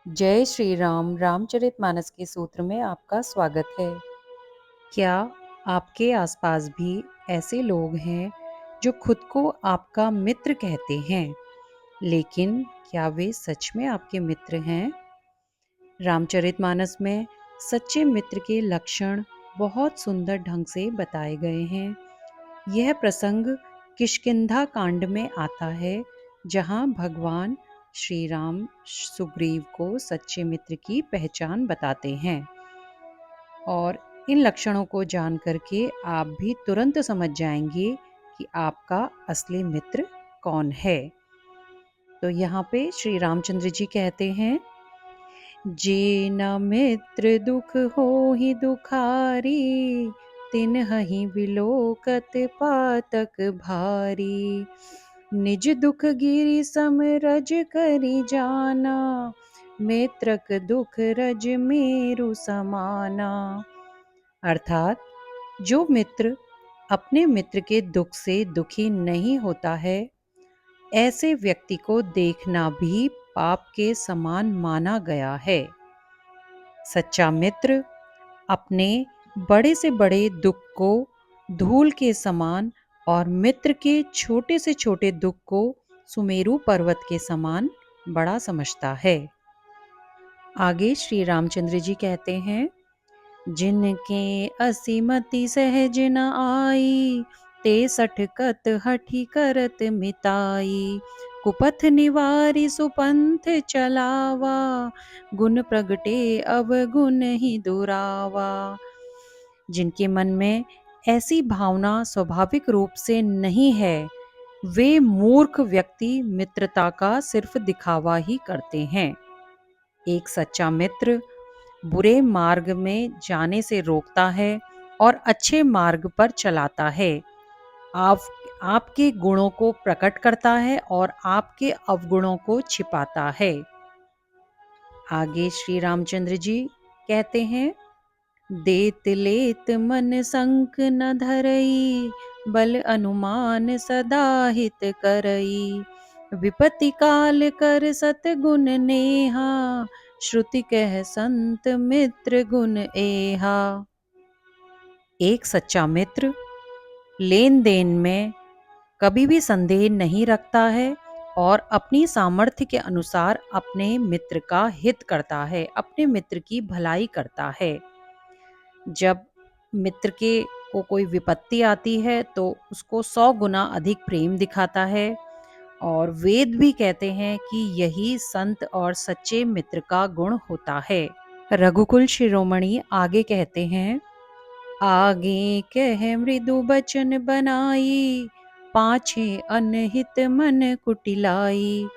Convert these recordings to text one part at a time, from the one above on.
जय श्री राम। रामचरितमानस के सूत्र में आपका स्वागत है। क्या आपके आसपास भी ऐसे लोग हैं जो खुद को आपका मित्र कहते हैं, लेकिन क्या वे सच में आपके मित्र हैं? रामचरितमानस में सच्चे मित्र के लक्षण बहुत सुंदर ढंग से बताए गए हैं। यह प्रसंग किष्किंधा कांड में आता है, जहां भगवान श्री राम सुग्रीव को सच्चे मित्र की पहचान बताते हैं। और इन लक्षणों को जान करके आप भी तुरंत समझ जाएंगे कि आपका असली मित्र कौन है। तो यहाँ पे श्री रामचंद्र जी कहते हैं, जे न मित्र दुख होहि दुखारी, तिन्हहि विलोकत पातक भारी। निज दुख गिरि सम रज करि जाना, मित्रक दुख रज मेरु समाना। अर्थात जो मित्र अपने मित्र के दुख से दुखी नहीं होता है, ऐसे व्यक्ति को देखना भी पाप के समान माना गया है। सच्चा मित्र अपने बड़े से बड़े दुख को धूल के समान और मित्र के छोटे से छोटे दुख को सुमेरु पर्वत के समान बड़ा समझता है। आगे श्री रामचंद्र जी कहते हैं, जिनके असीमति सहज न आई, ते सठकत हठी करत मिताई। कुपथ निवारी सुपंथ चलावा, गुण प्रगटे अवगुण ही दुरावा। जिनके मन में ऐसी भावना स्वाभाविक रूप से नहीं है, वे मूर्ख व्यक्ति मित्रता का सिर्फ दिखावा ही करते हैं। एक सच्चा मित्र बुरे मार्ग में जाने से रोकता है और अच्छे मार्ग पर चलाता है। आप आपके गुणों को प्रकट करता है और आपके अवगुणों को छिपाता है। आगे श्री रामचंद्र जी कहते हैं, देत लेत मन संक न धरई, बल अनुमान सदा हित करई। विपत्ति काल कर सतगुण नेहा, श्रुति कह संत मित्र गुण एहा। एक सच्चा मित्र लेन देन में कभी भी संदेह नहीं रखता है और अपनी सामर्थ्य के अनुसार अपने मित्र का हित करता है, अपने मित्र की भलाई करता है। जब मित्र के को कोई विपत्ति आती है तो उसको 100 गुना अधिक प्रेम दिखाता है। और वेद भी कहते हैं कि यही संत और सच्चे मित्र का गुण होता है। रघुकुल शिरोमणि आगे कहते हैं, आगे कह मृदु बचन बनाई, पाछे अनहित मन कुटिलाई।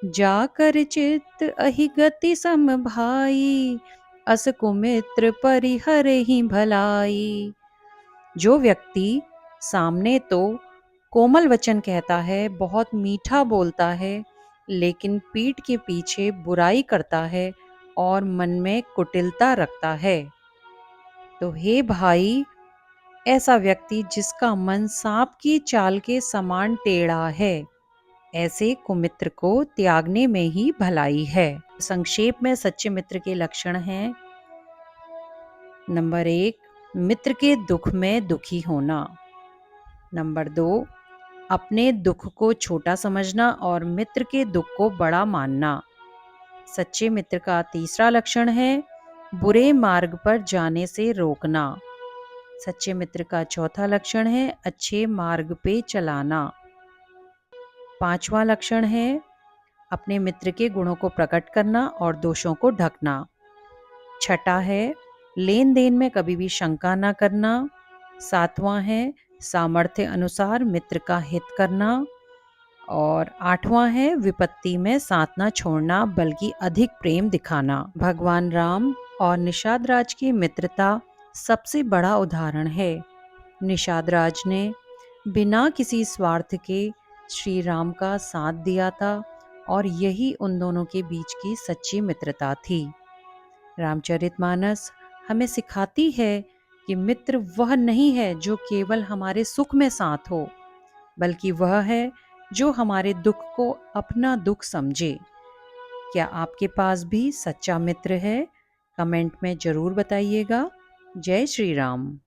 जाकर चित्त अहि गति सम भाई, अस कुमित्र परिहर ही भलाई। जो व्यक्ति सामने तो कोमल वचन कहता है, बहुत मीठा बोलता है, लेकिन पीठ के पीछे बुराई करता है और मन में कुटिलता रखता है, तो हे भाई, ऐसा व्यक्ति जिसका मन सांप की चाल के समान टेढ़ा है, ऐसे कुमित्र को त्यागने में ही भलाई है। संक्षेप में सच्चे मित्र के लक्षण हैं, नंबर 1, मित्र के दुख में दुखी होना। नंबर 2, अपने दुख को छोटा समझना और मित्र के दुख को बड़ा मानना। सच्चे मित्र का तीसरा लक्षण है, बुरे मार्ग पर जाने से रोकना। सच्चे मित्र का चौथा लक्षण है, अच्छे मार्ग पे चलाना। पांचवा लक्षण है, अपने मित्र के गुणों को प्रकट करना और दोषों को ढकना। छठा है, लेन देन में कभी भी शंका न करना। सातवां है, सामर्थ्य अनुसार मित्र का हित करना। और आठवां है, विपत्ति में साथ न छोड़ना बल्कि अधिक प्रेम दिखाना। भगवान राम और निषाद राज की मित्रता सबसे बड़ा उदाहरण है। निषाद राज ने बिना किसी स्वार्थ के श्री राम का साथ दिया था और यही उन दोनों के बीच की सच्ची मित्रता थी। रामचरितमानस हमें सिखाती है कि मित्र वह नहीं है जो केवल हमारे सुख में साथ हो, बल्कि वह है जो हमारे दुख को अपना दुख समझे। क्या आपके पास भी सच्चा मित्र है? कमेंट में ज़रूर बताइएगा। जय श्री राम।